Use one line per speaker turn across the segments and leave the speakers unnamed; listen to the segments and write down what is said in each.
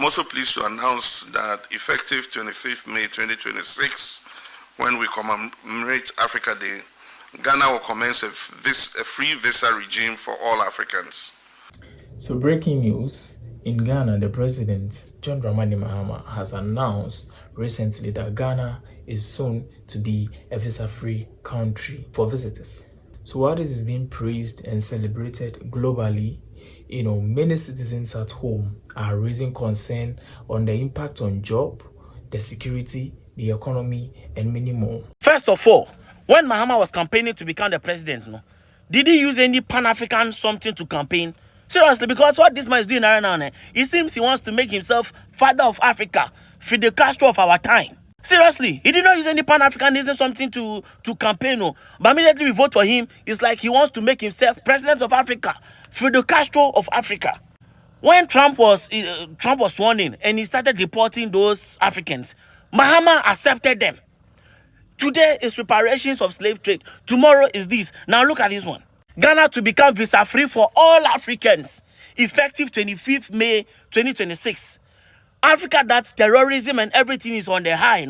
I'm also pleased to announce that effective 25th May 2026, when we commemorate Africa Day, Ghana will commence a free visa regime for all Africans.
So breaking news, in Ghana, the president, John Dramani Mahama, has announced recently that Ghana is soon to be a visa-free country for visitors. So while this is being praised and celebrated globally, many citizens at home are raising concern on the impact on job, the security, the economy, and many more.
First of all, when Mahama was campaigning to become the president, did he use any Pan-African something to campaign? Seriously, because what this man is doing right now, it seems he wants to make himself father of Africa, Fidel Castro of our time. Seriously, he did not use any Pan-Africanism something to campaign. But immediately we vote for him, it's like he wants to make himself president of Africa, Fidel Castro of Africa. When Trump was sworn in and he started deporting those Africans, Mahama accepted them. Today is reparations of slave trade. Tomorrow is this. Now look at this one. Ghana to become visa-free for all Africans, effective 25th May 2026. Africa, that terrorism and everything is on the high,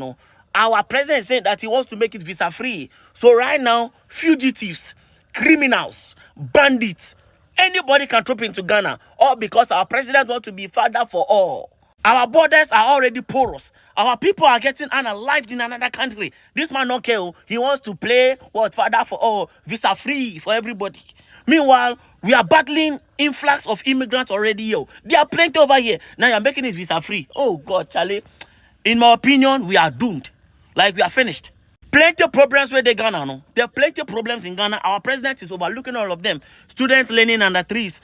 Our president is saying that he wants to make it visa-free. So right now, fugitives, criminals, bandits, anybody can troop into Ghana, all because our president wants to be father for all. Our borders are already porous. Our people are getting unalived in another country. This man don't care. He wants to play father for all, visa free for everybody. Meanwhile, we are battling influx of immigrants already. There are plenty over here. Now you're making it visa free. Oh God, Charlie. In my opinion, we are doomed. Like we are finished. Plenty of problems where they Ghana. There are plenty of problems in Ghana. Our president is overlooking all of them. Students learning under trees.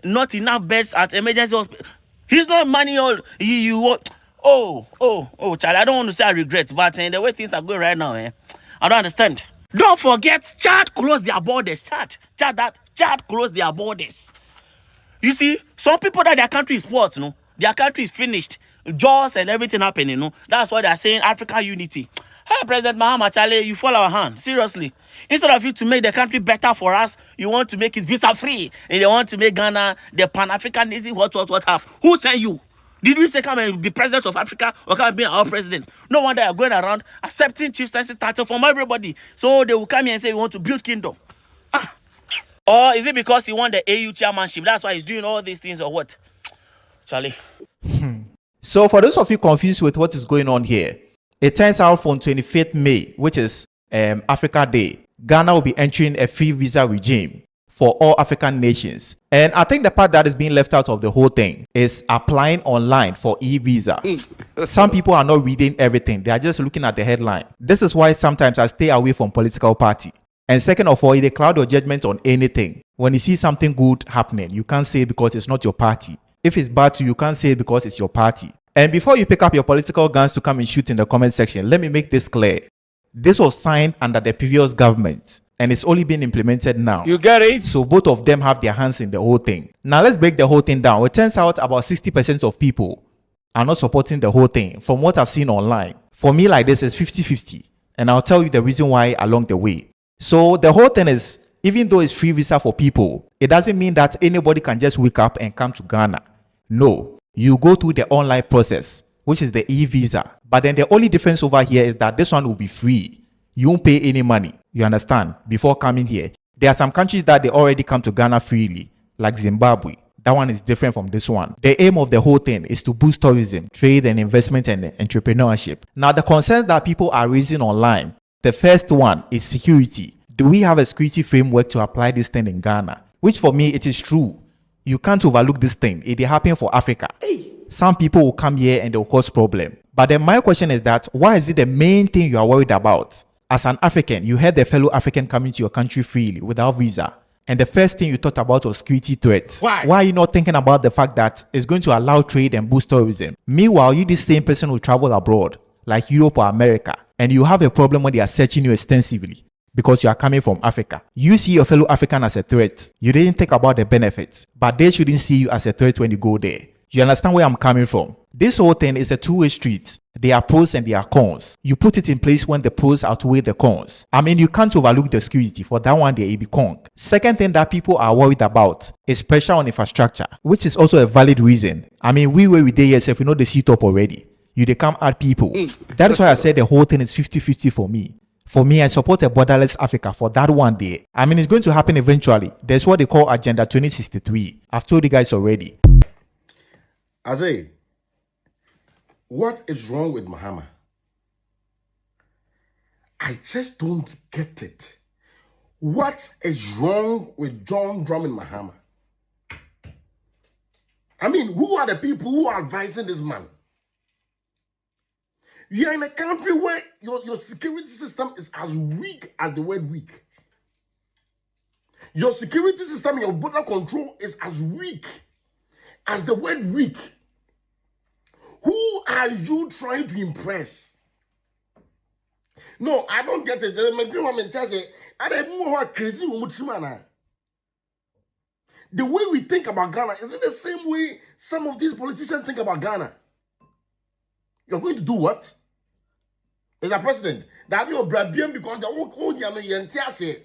Not enough beds at emergency hospital. He's not money all Charlie, I don't want to say I regret, but the way things are going right now, I don't understand. Don't forget, Chad closed their borders. Chad closed their borders. You see, some people that their country is what, their country is finished. Jaws and everything happening, That's why they are saying African unity. Hey, President Mahama, Charlie, you fall our hand. Seriously. Instead of you to make the country better for us, you want to make it visa-free. And you want to make Ghana the Pan-Africanism, what happened? Who sent you? Did we say come and be president of Africa or come and be our president? No wonder you're going around accepting chieftaincy title from everybody. So they will come here and say we want to build kingdom. Or is it because he won the AU chairmanship? That's why he's doing all these things or what? Charlie.
So for those of you confused with what is going on here, it turns out from 25th May, which is Africa Day, Ghana will be entering a free visa regime for all African nations. And I think the part that is being left out of the whole thing is applying online for e-visa. Some people are not reading everything. They are just looking at the headline. This is why sometimes I stay away from political party. And second of all, they cloud your judgment on anything. When you see something good happening, you can't say it because it's not your party. If it's bad to you, you can't say it because it's your party. And before you pick up your political guns to come and shoot in the comment section, let me make this clear. This was signed under the previous government and it's only been implemented now.
You get it?
So both of them have their hands in the whole thing. Now let's break the whole thing down. It turns out about 60% of people are not supporting the whole thing from what I've seen online. For me like this, it's 50-50. And I'll tell you the reason why along the way. So the whole thing is, even though it's free visa for people, it doesn't mean that anybody can just wake up and come to Ghana. No. You go through the online process, which is the e-visa. But then the only difference over here is that this one will be free. You won't pay any money, you understand, before coming here. There are some countries that they already come to Ghana freely, like Zimbabwe. That one is different from this one. The aim of the whole thing is to boost tourism, trade and investment and entrepreneurship. Now, the concerns that people are raising online, the first one is security. Do we have a security framework to apply this thing in Ghana? Which for me, it is true. You can't overlook this thing. It happen for Africa. Some people will come here and they'll cause problem. But then my question is that, why is it the main thing you are worried about? As an African, you had a fellow African coming to your country freely without visa. And the first thing you thought about was security threats. Why are you not thinking about the fact that it's going to allow trade and boost tourism? Meanwhile, you, this same person, will travel abroad, like Europe or America, and you have a problem when they are searching you extensively because you are coming from Africa. You see your fellow African as a threat. You didn't think about the benefits, but they shouldn't see you as a threat when you go there. You understand where I'm coming from? This whole thing is a two-way street. There are pros and there are cons. You put it in place when the pros outweigh the cons. I mean, you can't overlook the security. For that one, there will be con. Second thing that people are worried about is pressure on infrastructure, which is also a valid reason. I mean, we were with DSF, we know the seat up already. They come at people. That is why I said the whole thing is 50-50 for me. For me, I support a borderless Africa for that one day. I mean, it's going to happen eventually. There's what they call Agenda 2063. I've told you guys already.
Azay, what is wrong with Mahama? I just don't get it. What is wrong with John Drummond Mahama? I mean, who are the people who are advising this man? You are in a country where your security system is as weak as the word weak. Your security system, your border control is as weak as the word weak. Who are you trying to impress? No, I don't get it. The way we think about Ghana, is it the same way some of these politicians think about Ghana? You're going to do what? As a president, that be your brabian because the old yentiase.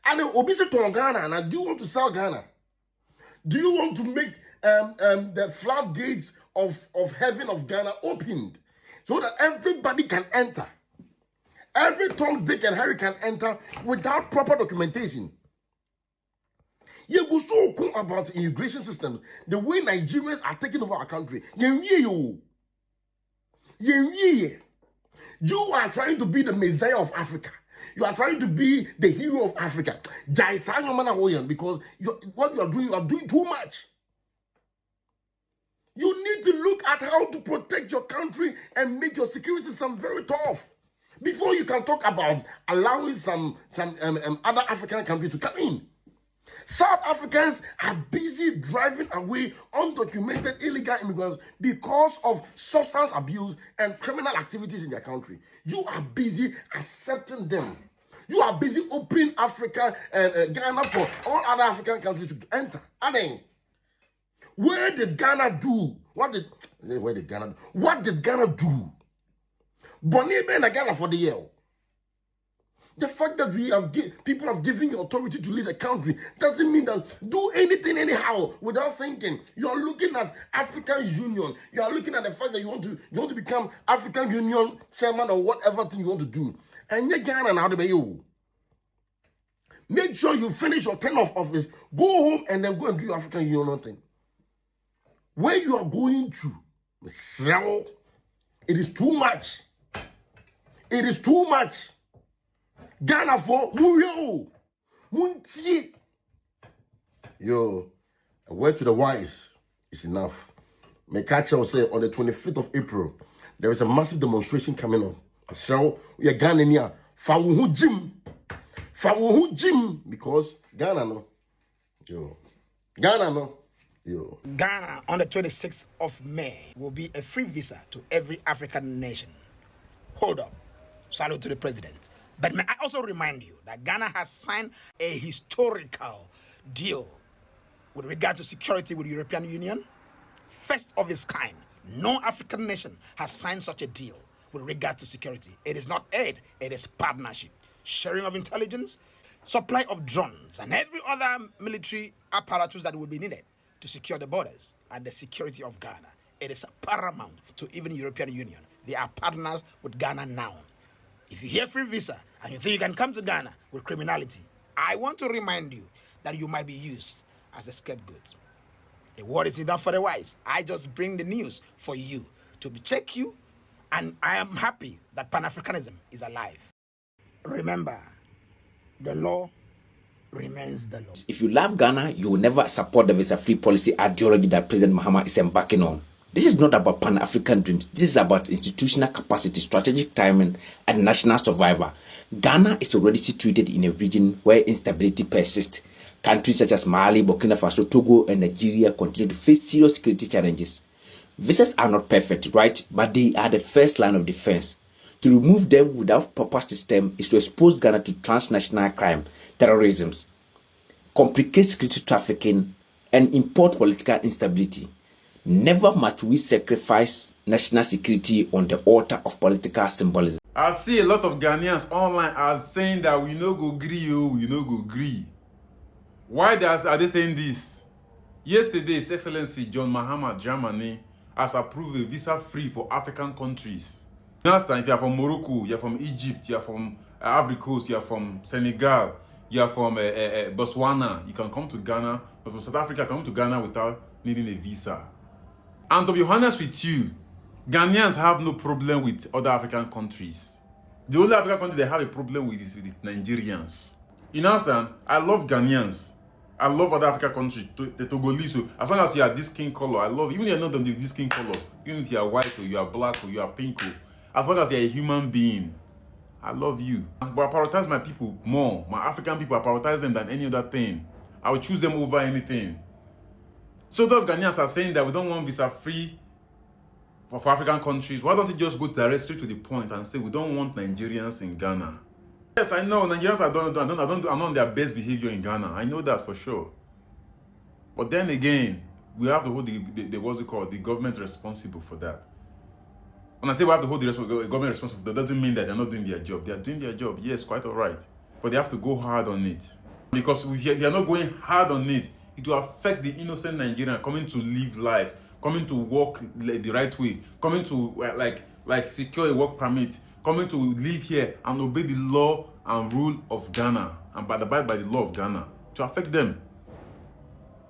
And obviously to Ghana, and do you want to sell Ghana? Do you want to make the floodgates of heaven of Ghana opened so that everybody can enter? Every Tom, Dick, and Harry can enter without proper documentation. You go so cool about immigration systems, the way Nigerians are taking over our country. You are trying to be the Messiah of Africa. You are trying to be the hero of Africa. Because what you are doing too much. You need to look at how to protect your country and make your security system very tough before you can talk about allowing some other African countries to come in. South Africans are busy driving away undocumented illegal immigrants because of substance abuse and criminal activities in their country. You are busy accepting them. You are busy opening Africa and Ghana for all other African countries to enter. I mean, where did Ghana do? What did Ghana do? Bonnie Ben Ghana for the year. The fact that people have given you authority to lead a country doesn't mean that do anything anyhow without thinking. You are looking at African Union. You are looking at the fact that you want to become African Union chairman or whatever thing you want to do. And you Ghana now to you. Make sure you finish your term of office. Go home and then go and do your African Union thing. Where you are going to, it is too much. It is too much. Ghana for Muntie. Yo, a word to the wise is enough. Mekacha will say on the 25th of April, there is a massive demonstration coming on. So we are Ghanaian. Fawuhu Jim, because Ghana no. Yo. Ghana no. Yo.
Ghana on the 26th of May will be a free visa to every African nation. Hold up. Salute to the president. But may I also remind you that Ghana has signed a historical deal with regard to security with the European Union. First of its kind. No African nation has signed such a deal with regard to security. It is not aid, it is partnership. Sharing of intelligence, supply of drones, and every other military apparatus that will be needed to secure the borders and the security of Ghana. It is paramount to even the European Union. They are partners with Ghana now. If you hear free visa and you think you can come to Ghana with criminality, I want to remind you that you might be used as a scapegoat. A word is enough for the wise. I just bring the news for you to check you, and I am happy that Pan-Africanism is alive. Remember, the law remains the law.
If you love Ghana, you will never support the visa-free policy ideology that President Mahama is embarking on. This is not about Pan-African dreams. This is about institutional capacity, strategic timing, and national survival. Ghana is already situated in a region where instability persists. Countries such as Mali, Burkina Faso, Togo, and Nigeria continue to face serious security challenges. Visas are not perfect, right? But they are the first line of defense. To remove them without proper system is to expose Ghana to transnational crime, terrorism, complicate security trafficking, and import political instability. Never must we sacrifice national security on the altar of political symbolism.
I see a lot of Ghanaians online are saying that we no go gree, oh, we no go gree. Why are they saying this? Yesterday, His Excellency John Mahama Germany has approved a visa free for African countries. Last time, if you are from Morocco, you are from Egypt, you are from Ivory Coast, you are from Senegal, you are from Botswana, you can come to Ghana. But from South Africa, come to Ghana without needing a visa. And to be honest with you, Ghanaians have no problem with other African countries. The only African country they have a problem with is with the Nigerians. You understand? I love Ghanaians. I love other African countries, the Togolese. So as long as you are this skin color, I love you. Even if you're not of this skin color, even if you are white or you are black or you are pink, or, as long as you're a human being, I love you. But I prioritize my people more. My African people, I prioritize them than any other thing. I will choose them over anything. So those Ghanaians are saying that we don't want visa free for African countries. Why don't you just go direct straight to the point and say we don't want Nigerians in Ghana? Yes, I know Nigerians are not on their best behavior in Ghana. I know that for sure. But then again, we have to hold the government responsible for that. When I say we have to hold the government responsible, that doesn't mean that they're not doing their job. They are doing their job, yes, quite all right. But they have to go hard on it. Because if they are not going hard on it, it will affect the innocent Nigerian coming to live life, coming to work the right way, coming to like secure a work permit, coming to live here and obey the law and rule of Ghana and abide by the law of Ghana to affect them.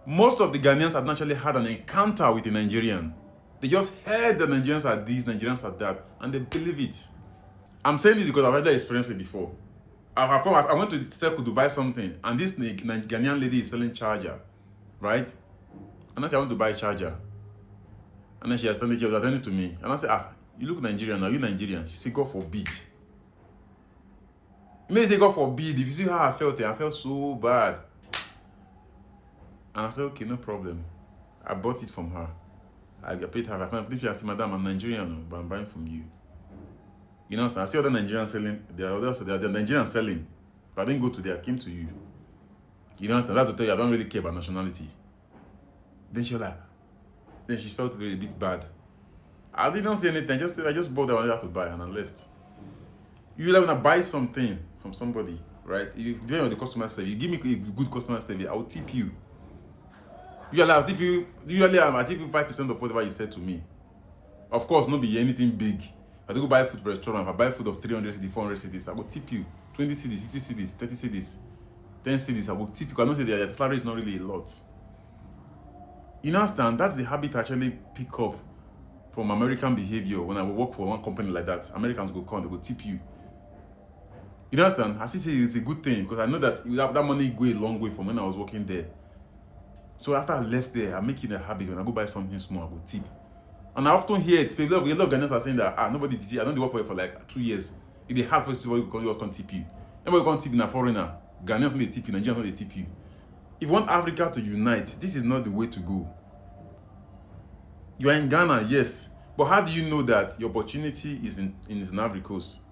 Most of the Ghanaians have naturally had an encounter with a Nigerian. They just heard that Nigerians are this, Nigerians are that, and they believe it. I'm saying it because I've already experienced it before. I went to the circle to buy something, and this Ghanaian lady is selling charger, right? And I said, I want to buy a charger. And then she was attending to me. And I said, you look Nigerian, are you Nigerian? She said, God forbid. You may say, God forbid. If you see how I felt so bad. And I said, okay, no problem. I bought it from her. I paid her. I said, Madam, I'm Nigerian, but I'm buying from you. You know, so I see other Nigerians selling. There are Nigerians selling. But I didn't go to there. I came to you. You know, so that's to tell you, I don't really care about nationality. Then she was like, then she felt a bit bad. I didn't say anything. I just bought that I wanted to buy and I left. Usually when I buy something from somebody, right? If you're on the customer service, you give me a good customer service, I will tip you. Usually I tip you 5% of whatever you said to me. Of course, not be anything big. If I go buy food for a restaurant, if I buy food of 300 cedis, 400 cedis, I will tip you 20 cedis, 50 cedis, 30 cedis, 10 cedis, I will tip you. I know that your salary is not really a lot. You understand? That's the habit I actually pick up from American behavior when I work for one company like that. Americans go come, they go tip you. You understand? I see it's a good thing because I know that that money go a long way from when I was working there. So after I left there, I'm making a habit when I go buy something small, I go tip. And I often hear it. A lot of Ghanaians are saying that nobody did it. I don't work for it for like 2 years. If they have first you can't tip you. Nobody can't tip in a foreigner. Ghanaians don't tip you, Nigerians don't tip you. If you want Africa to unite, this is not the way to go. You are in Ghana, yes. But how do you know that your opportunity is in Ivory Coast?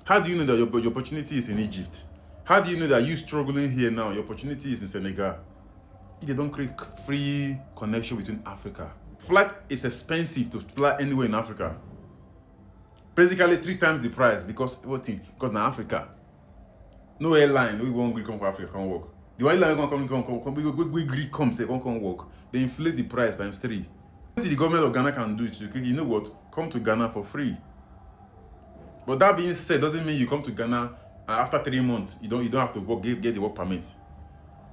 How do you know that your opportunity is in Egypt? How do you know that you struggling here now, your opportunity is in Senegal? If they don't create free connection between Africa. Flight is expensive to fly anywhere in Africa. Basically 3 times the price because now Africa. No airline, we won't come for Africa, can't work. The airline we Greek come say can't work. They inflate the price times 3. What the government of Ghana can do is, you know what? Come to Ghana for free. But that being said, doesn't mean you come to Ghana and after 3 months you don't have to work, get the work permit.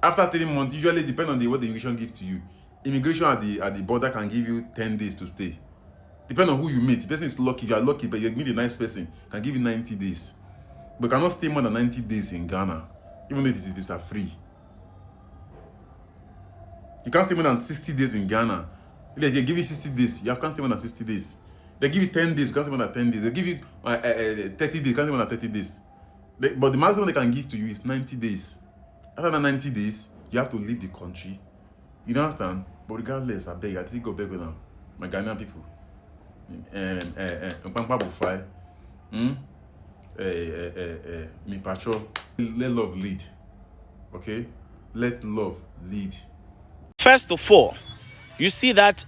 After 3 months, usually depend on what the immigration gives to you. Immigration at the border can give you 10 days to stay. Depend on who you meet. The person is lucky, you are lucky, but you meet a nice person, can give you 90 days. But cannot stay more than 90 days in Ghana, even though it is visa free. You can't stay more than 60 days in Ghana. If they give you 60 days, you can't stay more than 60 days. They give you 10 days, you can't stay more than 10 days. They give you 30 days, you can't stay more than 30 days. But the maximum they can give to you is 90 days. After that 90 days, you have to leave the country. You don't understand? But regardless, I beg, I think go beg now. My Ghanaian people. Me patrol. Let love lead. Okay? Let love lead.
First of all, You see that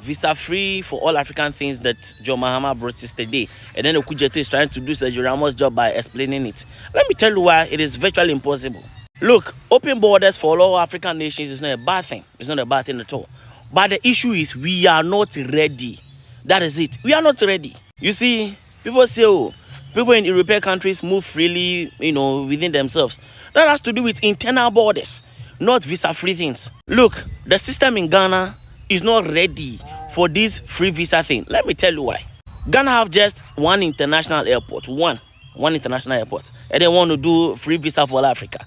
visa-free for all African things that John Mahama brought yesterday, and then Okujeto is trying to do Sergio Ramos' job by explaining it. Let me tell you why it is virtually impossible. Look, open borders for all African nations is not a bad thing. It's not a bad thing at all. But the issue is we are not ready. That is it. We are not ready. You see, people say, oh, people in European countries move freely, within themselves. That has to do with internal borders, not visa-free things. Look, the system in Ghana is not ready for this free visa thing. Let me tell you why. Ghana have just one international airport, one international airport, and they want to do free visa for all Africa.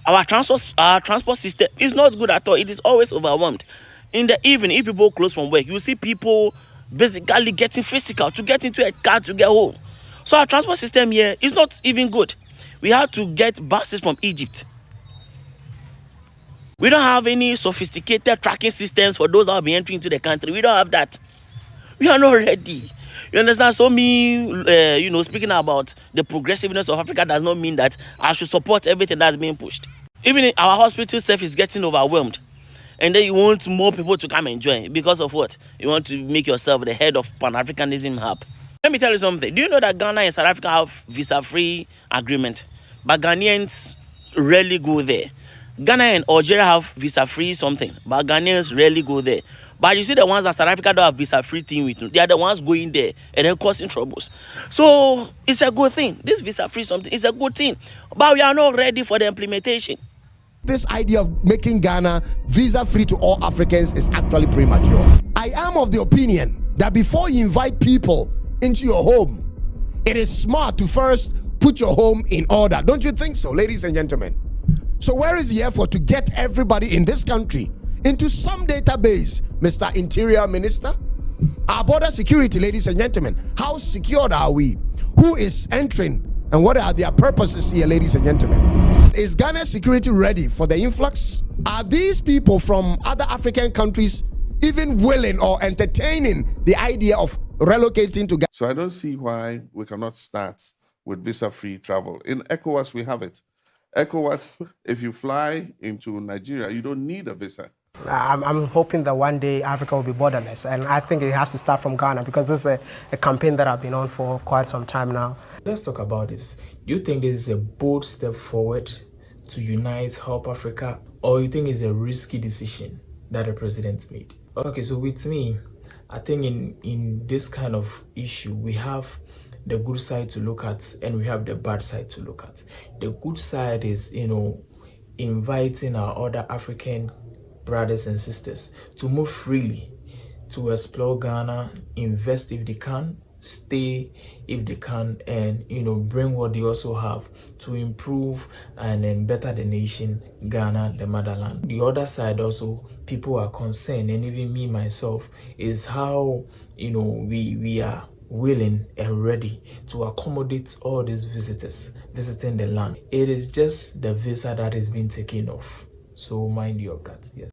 Our transport system is not good at all. It is always overwhelmed. In the evening, if people close from work, you see people basically getting physical to get into a car to get home. So our transport system here is not even good. We have to get buses from Egypt. We don't have any sophisticated tracking systems for those that will be entering into the country. We don't have that. We are not ready. You understand? So speaking about the progressiveness of Africa does not mean that I should support everything that's being pushed. Even our hospital staff is getting overwhelmed. And then you want more people to come and join. Because of what? You want to make yourself the head of Pan-Africanism hub. Let me tell you something. Do you know that Ghana and South Africa have visa-free agreement? But Ghanaians rarely go there. Ghana and Algeria have visa-free something. But Ghanaians rarely go there. But you see the ones that South Africa don't have visa-free thing with, they are the ones going there and then causing troubles. So it's a good thing. This visa-free something is a good thing. But we are not ready for the implementation.
This idea of making Ghana visa-free to all Africans is actually premature. I am of the opinion that before you invite people into your home, it is smart to first put your home in order. Don't you think so, ladies and gentlemen? So where is the effort to get everybody in this country into some database, Mr. Interior Minister? Our border security, ladies and gentlemen, how secured are we? Who is entering and what are their purposes here, ladies and gentlemen? Is Ghana's security ready for the influx? Are these people from other African countries even willing or entertaining the idea of relocating to Ghana?
So I don't see why we cannot start with visa-free travel. In ECOWAS, we have it. ECOWAS, if you fly into Nigeria, you don't need a visa.
I'm hoping that one day Africa will be borderless, and I think it has to start from Ghana because this is a campaign that I've been on for quite some time now.
Let's talk about this. Do you think this is a bold step forward to unite, help Africa, or you think it's a risky decision that the president made? Okay, so with me, I think in this kind of issue, we have the good side to look at and we have the bad side to look at. The good side is, inviting our other African brothers and sisters to move freely, to explore Ghana, invest if they can, stay if they can, and bring what they also have to improve and then better the nation, Ghana, the motherland. The other side also, people are concerned, and even me myself, is how we are willing and ready to accommodate all these visitors visiting the land. It is just the visa that is being taken off. So mind you of that, yes.